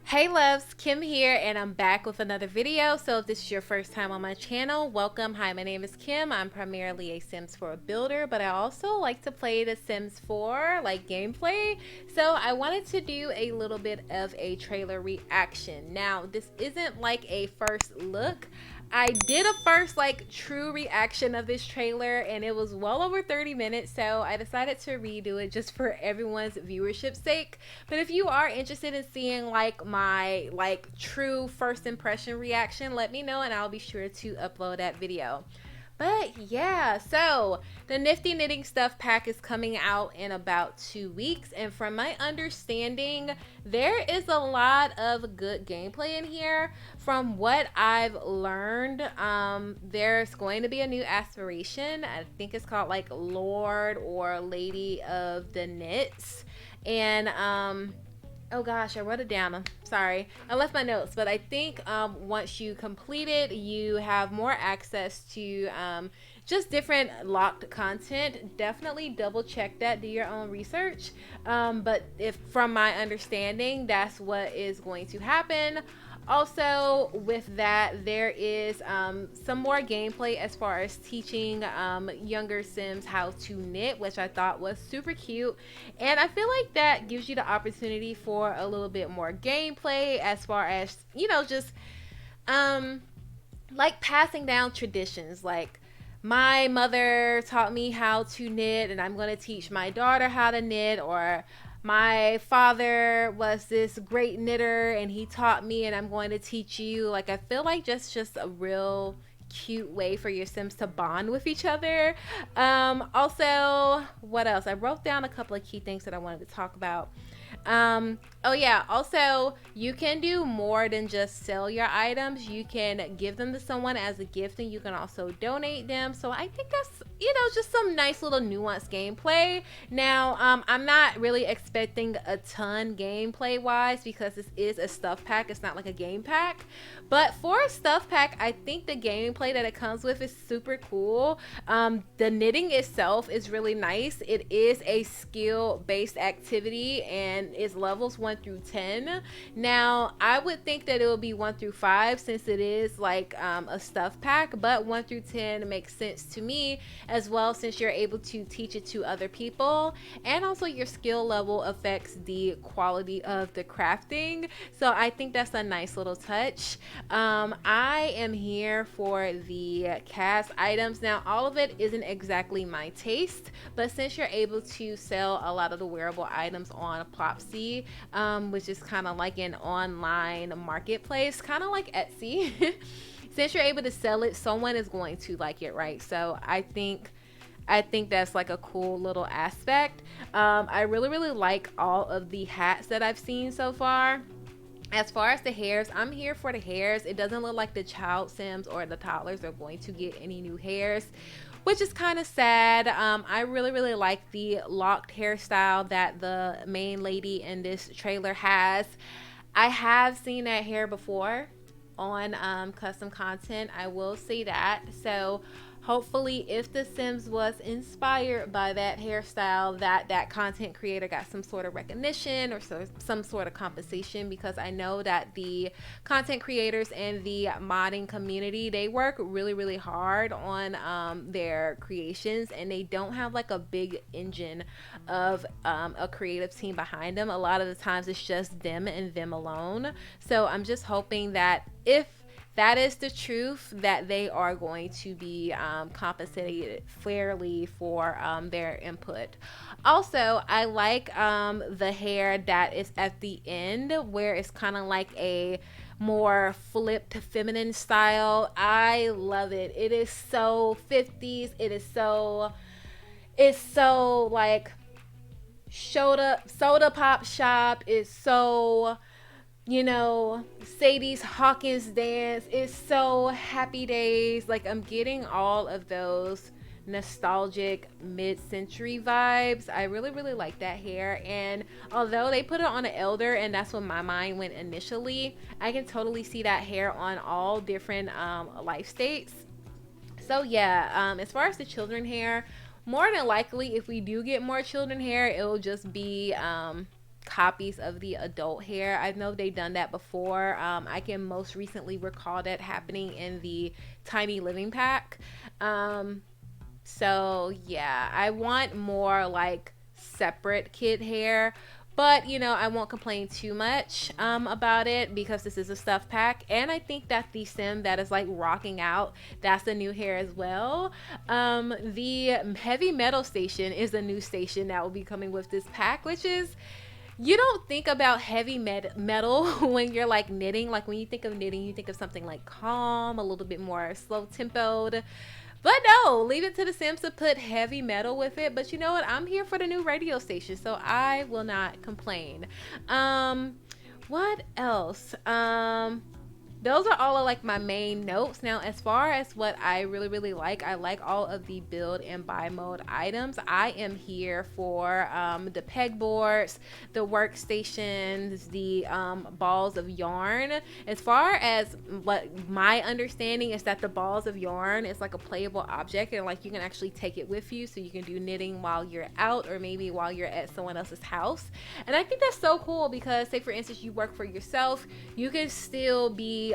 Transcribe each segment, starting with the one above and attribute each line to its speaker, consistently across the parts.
Speaker 1: Hey loves, Kim here, and I'm back with another video. So if this is your first time on my channel, welcome. Hi, my name is Kim. I'm primarily a Sims 4 builder, but I also like to play the Sims 4 like gameplay. So I wanted to do a little bit of a trailer reaction. Now this isn't like a first look. I did a first like true reaction of this trailer and it was well over 30 minutes, so I decided to redo it just for everyone's viewership's sake. But if you are interested in seeing like my like true first impression reaction, let me know and I'll be sure to upload that video. But yeah, so the Nifty Knitting Stuff pack is coming out in about 2 weeks. And from my understanding, there is a lot of good gameplay in here. From what I've learned, there's going to be a new aspiration. I think it's called like Lord or Lady of the Knits. And oh gosh, I wrote it down. I'm sorry. I left my notes, but I think once you complete it, you have more access to just different locked content. Definitely double check that, do your own research. But if from my understanding, that's what is going to happen. Also, with that, there is some more gameplay as far as teaching younger Sims how to knit, which I thought was super cute. And I feel like that gives you the opportunity for a little bit more gameplay as far as, you know, just um, like passing down traditions. Like, my mother taught me how to knit, and I'm going to teach my daughter how to knit, or my father was this great knitter and he taught me and I'm going to teach you. Like, I feel like just a real cute way for your Sims to bond with each other. Also, what else? I wrote down a couple of key things that I wanted to talk about. Oh yeah, also you can do more than just sell your items. You can give them to someone as a gift and you can also donate them. So I think that's, you know, just some nice little nuanced gameplay. Now, I'm not really expecting a ton gameplay wise because this is a stuff pack. It's not like a game pack. But for a stuff pack, I think the gameplay that it comes with is super cool. The knitting itself is really nice. It is a skill based activity and is levels 1 through 10. Now, I would think that it will be 1 through 5 since it is like a stuff pack, but 1 through 10 makes sense to me as well since you're able to teach it to other people, and also your skill level affects the quality of the crafting. So I think that's a nice little touch. I am here for the CAS items. Now, all of it isn't exactly my taste, but since you're able to sell a lot of the wearable items on Plopsy, which is kind of like an online marketplace, kind of like Etsy, since you're able to sell it, someone is going to like it, right? So I think that's like a cool little aspect. I really like all of the hats that I've seen so far. As far as the hairs, I'm here for the hairs. It doesn't look like the child Sims or the toddlers are going to get any new hairs, which is kind of sad. I really like the locked hairstyle that the main lady in this trailer has. I have seen that hair before on custom content, I will say that. So hopefully if the Sims was inspired by that hairstyle, that content creator got some sort of recognition or some sort of compensation, because I know that the content creators and the modding community, they work really hard on their creations, and they don't have like a big engine of a creative team behind them. A lot of the times it's just them and them alone. So I'm just hoping that if that is the truth, that they are going to be compensated fairly for their input. Also, I like the hair that is at the end, where it's kind of like a more flipped feminine style. I love it. It is so 50s. It's so like soda pop shop. It's so, you know, Sadie's Hawkins dance. Is so Happy Days. Like, I'm getting all of those nostalgic mid-century vibes. I really like that hair, and although they put it on an elder and that's what my mind went initially, I can totally see that hair on all different life states. So yeah, as far as the children hair, more than likely if we do get more children hair, it will just be copies of the adult hair. I know they've done that before. I can most recently recall that happening in the Tiny Living pack. So yeah, I want more like separate kid hair. But, you know, I won't complain too much about it because this is a stuff pack. And I think that the sim that is like rocking out, that's the new hair as well. The heavy metal station is a new station that will be coming with this pack, which is, you don't think about heavy metal when you're like knitting. Like when you think of knitting, you think of something like calm, a little bit more slow tempoed. But no, leave it to the Sims to put heavy metal with it. But you know what? I'm here for the new radio station, so I will not complain. What else? Those are all of like my main notes. Now, as far as what I really like, I like all of the build and buy mode items. I am here for the pegboards, the workstations, the balls of yarn. As far as what my understanding is, that the balls of yarn is like a playable object, and like you can actually take it with you, so you can do knitting while you're out or maybe while you're at someone else's house. And I think that's so cool because, say for instance, you work for yourself, you can still be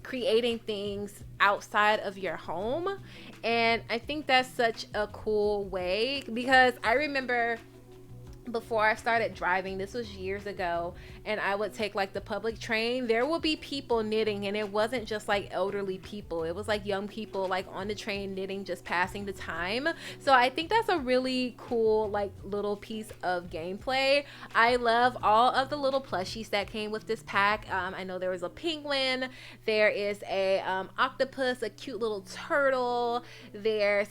Speaker 1: creating things outside of your home. And I think that's such a cool way, because I remember before I started driving, this was years ago, and I would take like the public train, there would be people knitting, and it wasn't just like elderly people, it was like young people like on the train knitting, just passing the time. So I think that's a really cool like little piece of gameplay. I love all of the little plushies that came with this pack. I know there was a penguin, there is a octopus, a cute little turtle, there's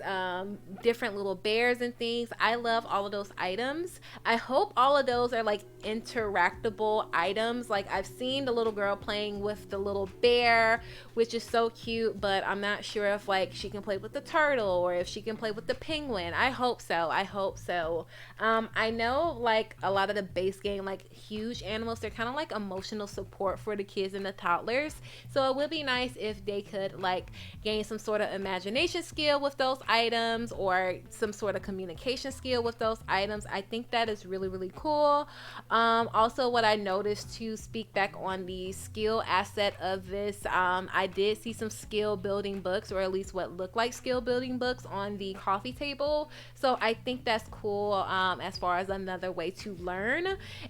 Speaker 1: different little bears and things. I love all of those items. I hope all of those are like interactable items. Like I've seen the little girl playing with the little bear, which is so cute, but I'm not sure if like she can play with the turtle or if she can play with the penguin. I hope so. I hope so. I know like a lot of the base game, like huge animals, they're kind of like emotional support for the kids and the toddlers. So it would be nice if they could like gain some sort of imagination skill with those items, or some sort of communication skill with those items. I think that is really cool. Also, what I noticed, to speak back on the skill asset of this, I did see some skill building books, or at least what looked like skill building books, on the coffee table. So I think that's cool, as far as another way to learn.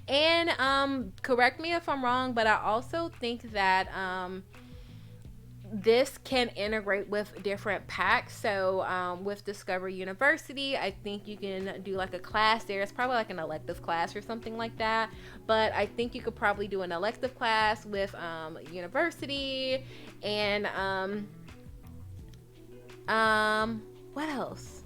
Speaker 1: And correct me if I'm wrong, but I also think that this can integrate with different packs. So with Discover University, I think you can do like a class there. It's probably like an elective class or something like that, but I think you could probably do an elective class with university. And what else?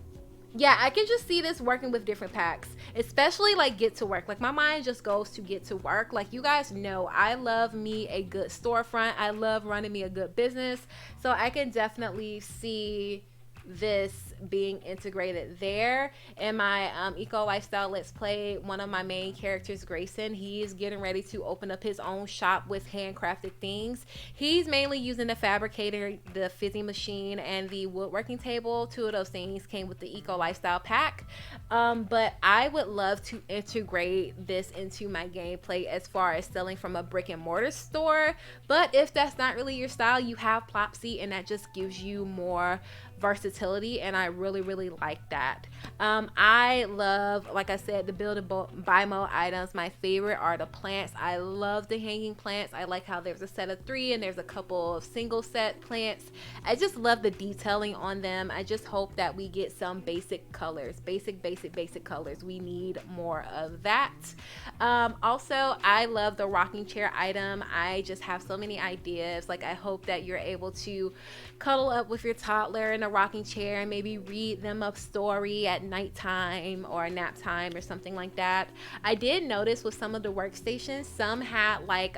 Speaker 1: Yeah, I can just see this working with different packs, especially like get to work. Like my mind just goes to get to work. Like you guys know, I love me a good storefront. I love running me a good business. So I can definitely see this being integrated there. In my eco lifestyle let's play, one of my main characters, Grayson, he is getting ready to open up his own shop with handcrafted things. He's mainly using the fabricator, the fizzy machine, and the woodworking table. Two of those things came with the eco lifestyle pack. But I would love to integrate this into my gameplay as far as selling from a brick and mortar store. But if that's not really your style, you have Plopsy, and that just gives you more versatility, and I really like that. I love, like I said, the build and buy mode items. My favorite are the plants. I love the hanging plants. I like how there's a set of 3 and there's a couple of single set plants. I just love the detailing on them. I just hope that we get some basic colors, basic colors. We need more of that. Also, I love the rocking chair item. I just have so many ideas. Like I hope that you're able to cuddle up with your toddler in a rocking chair and maybe read them a story at nighttime or nap time or something like that. I did notice with some of the workstations, some had like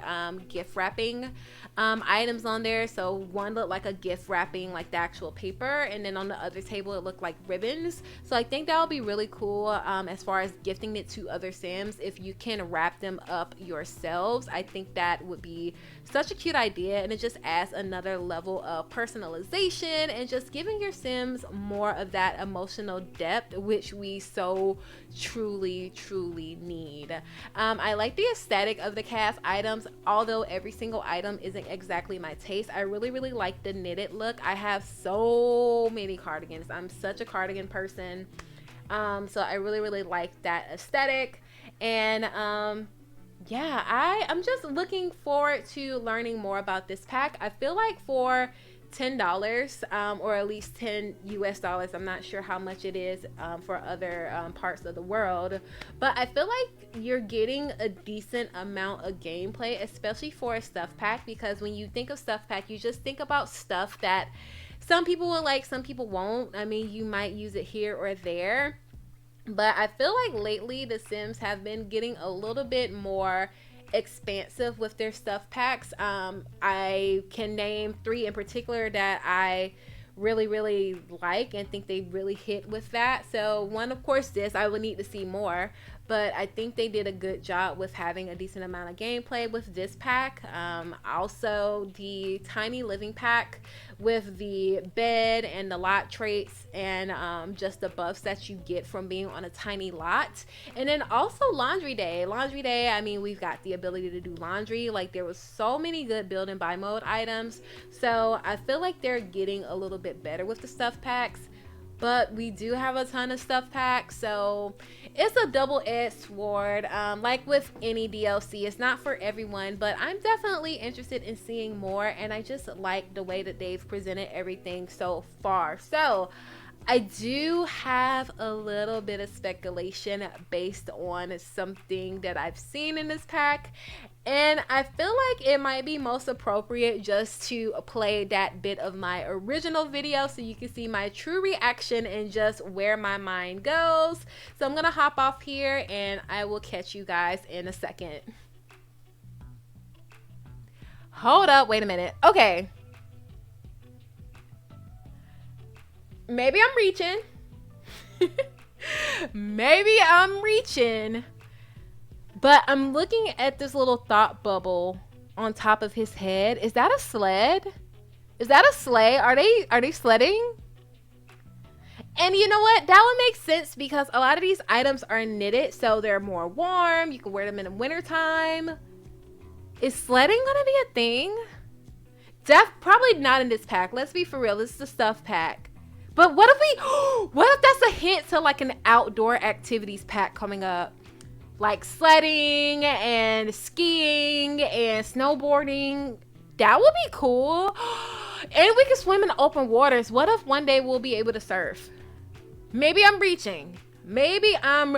Speaker 1: gift wrapping items on there. So one looked like a gift wrapping, like the actual paper, and then on the other table it looked like ribbons. So I think that would be really cool as far as gifting it to other Sims. If you can wrap them up yourselves, I think that would be such a cute idea, and it just adds another level of personalization and just giving your Sims more more of that emotional depth, which we so truly need. I like the aesthetic of the CAS items, although every single item isn't exactly my taste. I really like the knitted look. I have so many cardigans. I'm such a cardigan person. So I really like that aesthetic. And yeah, I'm just looking forward to learning more about this pack. I feel like for $10, or at least 10 US dollars, I'm not sure how much it is for other parts of the world, but I feel like you're getting a decent amount of gameplay, especially for a stuff pack, because when you think of stuff pack, you just think about stuff that some people will like, some people won't. I mean, you might use it here or there, but I feel like lately the Sims have been getting a little bit more expansive with their stuff packs. I can name 3 in particular that I really like and think they really hit with that. So one, of course, this I would need to see more, but I think they did a good job with having a decent amount of gameplay with this pack. Also the tiny living pack with the bed and the lot traits and just the buffs that you get from being on a tiny lot. And then also laundry day. I mean, we've got the ability to do laundry. Like, there was so many good build and buy mode items, so I feel like they're getting a little bit better with the stuff packs. But we do have a ton of stuff packs, so it's a double-edged sword. Like with any DLC, it's not for everyone, but I'm definitely interested in seeing more, and I just like the way that they've presented everything so far. So I do have a little bit of speculation based on something that I've seen in this pack, and I feel like it might be most appropriate just to play that bit of my original video so you can see my true reaction and just where my mind goes. So I'm gonna hop off here and I will catch you guys in a second. Hold up, wait a minute. Okay. Maybe I'm reaching. Maybe I'm reaching. But I'm looking at this little thought bubble on top of his head. Is that a sled? Is that a sleigh? Are they sledding? And you know what? That would make sense because a lot of these items are knitted, so they're more warm. You can wear them in the wintertime. Is sledding gonna be a thing? Probably not in this pack. Let's be for real. This is the stuff pack. But what if that's a hint to like an outdoor activities pack coming up? Like sledding and skiing and snowboarding. That would be cool. And we can swim in open waters. What if one day we'll be able to surf? Maybe I'm reaching. Maybe I'm...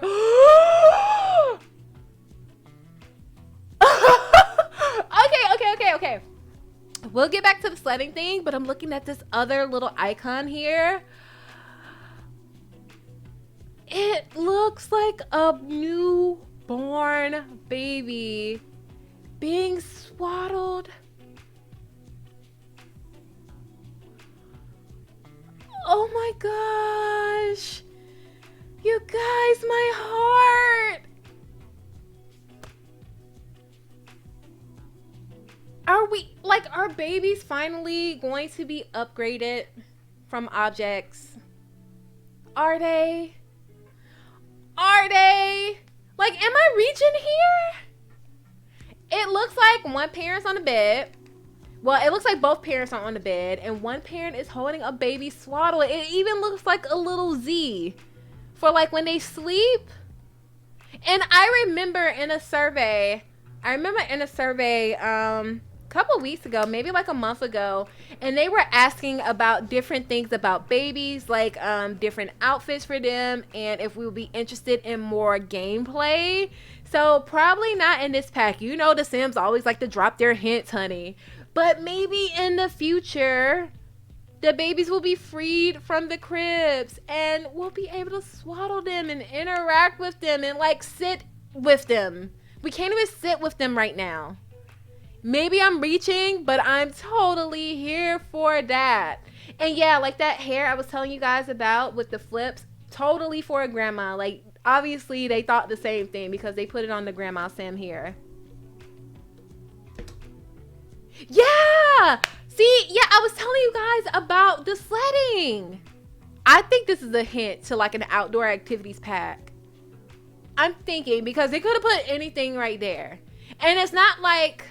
Speaker 1: Okay. We'll get back to the sledding thing, but I'm looking at this other little icon here. It looks like a newborn baby being swaddled. Oh my gosh. You guys, my heart. Are babies finally going to be upgraded from objects? Are they? Like, am I reaching here? It looks like one parent's on the bed. Well, it looks like both parents are on the bed, and one parent is holding a baby swaddle. It even looks like a little Z for like when they sleep. And I remember in a survey, couple weeks ago, maybe like a month ago, and they were asking about different things about babies, like different outfits for them, and if we would be interested in more gameplay. So probably not in this pack. You know, the Sims always like to drop their hints, honey. But maybe in the future, the babies will be freed from the cribs and we'll be able to swaddle them and interact with them and like sit with them. We can't even sit with them right now. Maybe I'm reaching, but I'm totally here for that. And yeah, like that hair I was telling you guys about with the flips, totally for a grandma. Like, obviously they thought the same thing because they put it on the Grandma Sim here. Yeah! See, yeah, I was telling you guys about the sledding. I think this is a hint to like an outdoor activities pack. I'm thinking because they could have put anything right there. And it's not like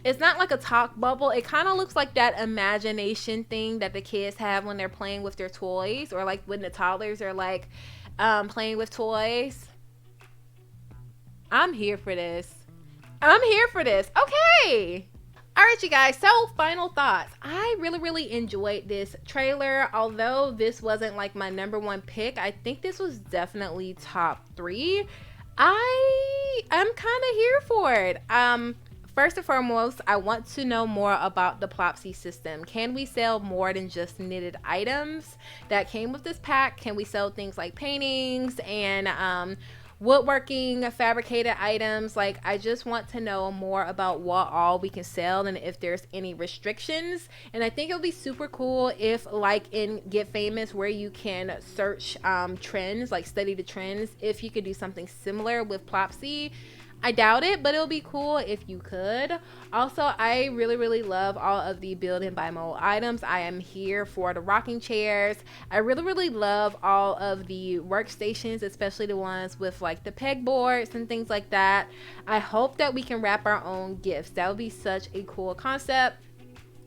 Speaker 1: a talk bubble. It kind of looks like that imagination thing that the kids have when they're playing with their toys, or like when the toddlers are like playing with toys. I'm here for this. I'm here for this. Okay. All right, you guys. So final thoughts. I really enjoyed this trailer. Although this wasn't like my #1 pick, I think this was definitely top 3. I'm kind of here for it. First and foremost, I want to know more about the Plopsy system. Can we sell more than just knitted items that came with this pack? Can we sell things like paintings and woodworking, fabricated items? Like, I just want to know more about what all we can sell and if there's any restrictions. And I think it would be super cool if, like in Get Famous, where you can search trends, like study the trends, if you could do something similar with Plopsy. I doubt it, but it'll be cool if you could. Also, I really love all of the build and buy mode items. I am here for the rocking chairs. I really love all of the workstations, especially the ones with like the pegboards and things like that. I hope that we can wrap our own gifts. That would be such a cool concept.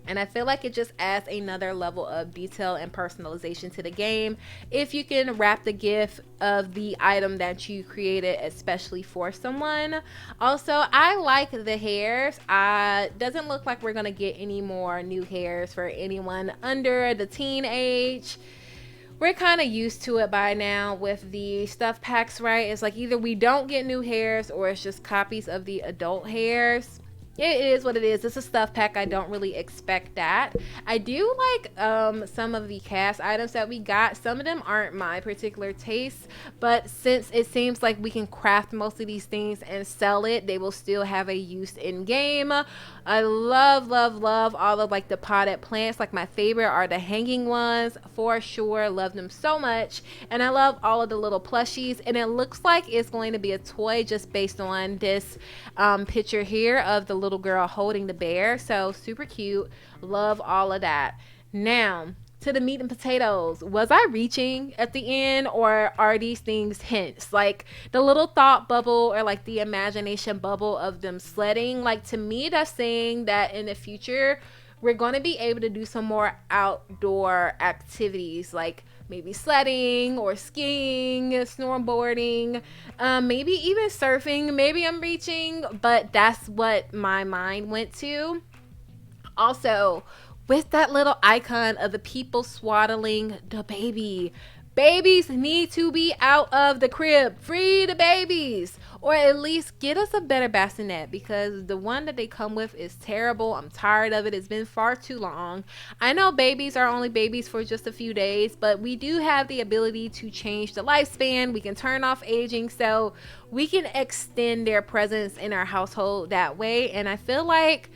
Speaker 1: And I feel like it just adds another level of detail and personalization to the game if you can wrap the gift of the item that you created especially for someone. Also, I like the hairs. Doesn't look like we're gonna get any more new hairs for anyone under the teen age. We're kind of used to it by now with the stuff packs, right? It's like either we don't get new hairs or it's just copies of the adult hairs. It is what it is. It's a stuff pack. I don't really expect that. I do like some of the CAS items that we got. Some of them aren't my particular taste, but since it seems like we can craft most of these things and sell it, they will still have a use in game. I love all of like the potted plants. Like my favorite are the hanging ones for sure. Love them so much. And I love all of the little plushies, and it looks like it's going to be a toy just based on this picture here of the little girl holding the bear. So super cute. Love all of that. Now to the meat and potatoes. Was I reaching at the end, or are these things hints? Like the little thought bubble or like the imagination bubble of them sledding, like to me that's saying that in the future we're going to be able to do some more outdoor activities, like maybe sledding or skiing, snowboarding, maybe even surfing. Maybe I'm reaching, but that's what my mind went to. Also, with that little icon of the people swaddling the baby. Babies need to be out of the crib. Free the babies. Or at least get us a better bassinet, because the one that they come with is terrible. I'm tired of it. It's been far too long. I know babies are only babies for just a few days, but we do have the ability to change the lifespan. We can turn off aging, so we can extend their presence in our household that way. And I feel like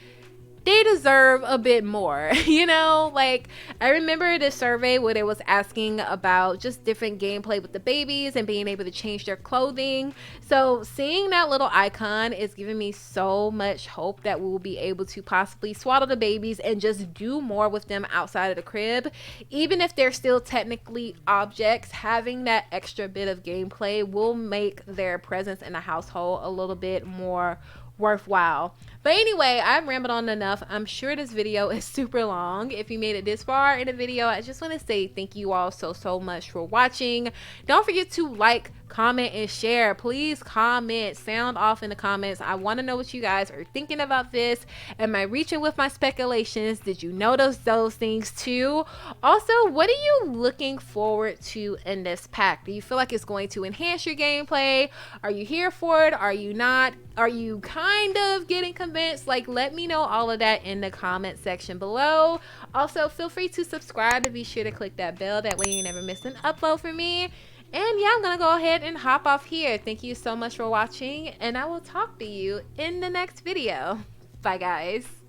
Speaker 1: they deserve a bit more, you know? Like, I remember this survey where it was asking about just different gameplay with the babies and being able to change their clothing. So seeing that little icon is giving me so much hope that we will be able to possibly swaddle the babies and just do more with them outside of the crib. Even if they're still technically objects, having that extra bit of gameplay will make their presence in the household a little bit more worthwhile. But anyway, I've rambled on enough. I'm sure this video is super long. If you made it this far in the video, I just want to say thank you all so much for watching. Don't forget to like, comment, and share. Please comment, sound off in the comments. I want to know what you guys are thinking about this. Am I reaching with my speculations? Did you notice those things too? Also, what are you looking forward to in this pack? Do you feel like it's going to enhance your gameplay? Are you here for it? Are you not? Are you kind of getting convinced? Like, let me know all of that in the comment section below. Also, feel free to subscribe and be sure to click that bell. That way you never miss an upload from me. And yeah, I'm gonna go ahead and hop off here. Thank you so much for watching, and I will talk to you in the next video. Bye guys.